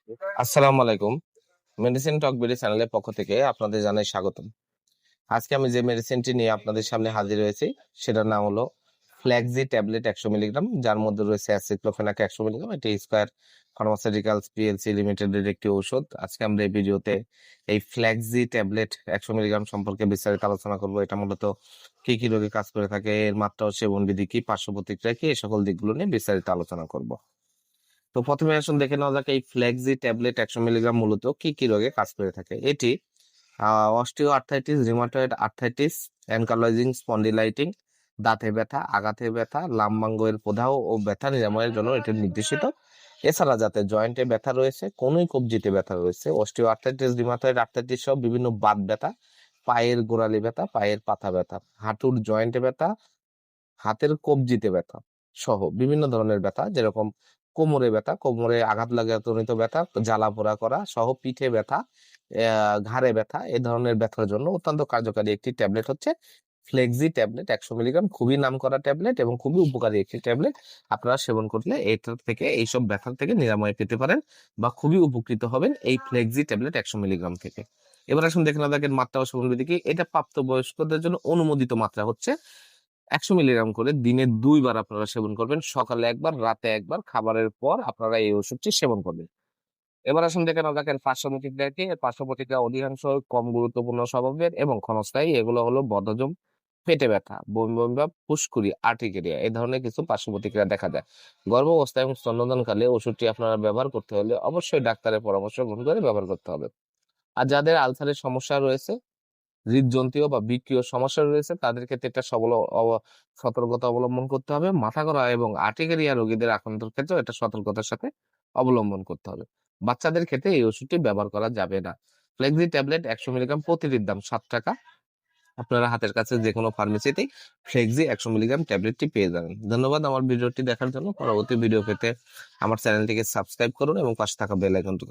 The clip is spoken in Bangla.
আসসালামু আলাইকুম। মেডিসিন টক বিডি চ্যানেলের পক্ষ থেকে আপনাদের জানাই স্বাগতম। আজকে আমি যে মেডিসিনটি নিয়ে আপনাদের সামনে হাজির হয়েছি সেটার নাম হলো ফ্ল্যাক্সি ট্যাবলেট 100 মিলিগ্রাম, যার মধ্যে রয়েছে অ্যাসিক্লোফেনাক 100 মিলিগ্রাম। এটি স্কয়ার ফার্মাসিউটিক্যালস পিএলসি লিমিটেডের একটি ঔষধ। আজকে আমরা এই ভিডিওতে এই ফ্ল্যাক্সি ট্যাবলেট 100 মিলিগ্রাম সম্পর্কে বিস্তারিত আলোচনা করব। এটা মূলত কি কি রোগে কাজ করে থাকে, এর মাত্রা ও সেবন বিধি কি, পার্শ্ব প্রতিক্রিয়া কি, এই সকল দিকগুলো নিয়ে বিস্তারিত আলোচনা করব। তো প্রথমে আসুন দেখে নেওয়া যাক এই ফ্লেক্সি ট্যাবলেট 100 মিলিগ্রাম মূলত কি কি রোগে কাজ করে থাকে। এটি অস্টিও আর্থাইটিস, রিমাটয়েড আর্থাইটিস, অ্যানকালজিং স্পন্ডিলাইটিং, দাঁতে ব্যথা, আঘাতে ব্যথা, লাম্বাঙ্গের প্রদাহ ও ব্যথা নিরাময়ের জন্য এটি নির্দেশিত। এছাড়া যাতে জয়েন্টে ব্যথা রয়েছে, কোনই কবজিতে ব্যথা রয়েছে, অস্টিও আর্থাইটিস, রিমাটয়েড আর্থাইটিস সহ বিভিন্ন বাত ব্যথা, পায়ের গোড়ালি ব্যথা, পায়ের পাতা ব্যথা, হাঁটুর জয়েন্টে ব্যথা, হাতের কবজিতে ব্যথা সহ বিভিন্ন ধরনের ব্যথা, যেরকম কোমরে ব্যথা, কোমরে আঘাত লাগাজনিত ব্যথা, জ্বালা পোড়া করা সহ, পিঠে ব্যথা, ঘাড়ে ব্যথা, এ ধরনের ব্যথার জন্য অত্যন্ত কার্যকারী একটি ট্যাবলেট হচ্ছে ফ্লেক্সি ট্যাবলেট 100 মিলিগ্রাম। খুবই নামকরা ট্যাবলেট এবং খুবই উপকারী একটি ট্যাবলেট। আপনারা সেবন করলে এটার থেকে, এইসব ব্যথার থেকে নিরাময় পেতে পারেন বা খুবই উপকৃত হবেন এই ফ্লেক্সি ট্যাবলেট 100 মিলিগ্রাম থেকে। এবার আসুন দেখে না দেখেন মাত্রা ও সেবন বিধি কি। এটা প্রাপ্তবয়স্কদের জন্য অনুমোদিত মাত্রা হচ্ছে 100 মিলিগ্রাম করে দিনে 2 বার আপনারা সেবন করবেন। সকালে একবার, রাতে একবার, খাবারের পর আপনারা এই ওষুধটি সেবন করবেন। এবার আসুন দেখে নাও দেখেন পার্শ্ব প্রতিক্রিয়া কি। এর পার্শ্ব প্রতিক্রিয়া অধিকাংশ কম গুরুত্বপূর্ণ স্বভাবের এবং ক্ষণস্থায়ী। এগুলো হলো বদহজম, পেটে ব্যথা, বমি বমি ভাব, ফুসকুড়ি, আর্টিকেরিয়া, এই ধরনের কিছু পার্শ্ব প্রতিক্রিয়া দেখা যায়। গর্ভাবস্থায় এবং স্তন্যদানকালে ওষুধটি আপনারা ব্যবহার করতে হলে অবশ্যই ডাক্তারের পরামর্শ গ্রহণ করে ব্যবহার করতে হবে। আর যাদের আলসারের সমস্যা রয়েছে, হৃদযন্ত্রীয় বা বৃক্কীয় সমস্যা রয়েছে, তাদের ক্ষেত্রে এটা সতর্কতা অবলম্বন করতে হবে। মাথা ঘোরা এবং আর্টেরিয়া রোগীদের আক্রান্তের ক্ষেত্রে এটা সতর্কতার সাথে অবলম্বন করতে হবে। বাচ্চাদের ক্ষেত্রে এই ওষুধটি ব্যবহার করা যাবে না। ফ্লেক্সি ট্যাবলেট 100 মিলিগ্রাম প্রতিটির দাম 7 টাকা। আপনারা হাতের কাছে যে কোনো ফার্মেসিতেই ফ্লেক্সি 100 মিলিগ্রাম ট্যাবলেটটি পেয়ে যাবেন। ধন্যবাদ আমার ভিডিওটি দেখার জন্য। পরবর্তী ভিডিও পেতে আমার চ্যানেলটিকে সাবস্ক্রাইব করুন এবং পাশে থাকা বেল আইকনটি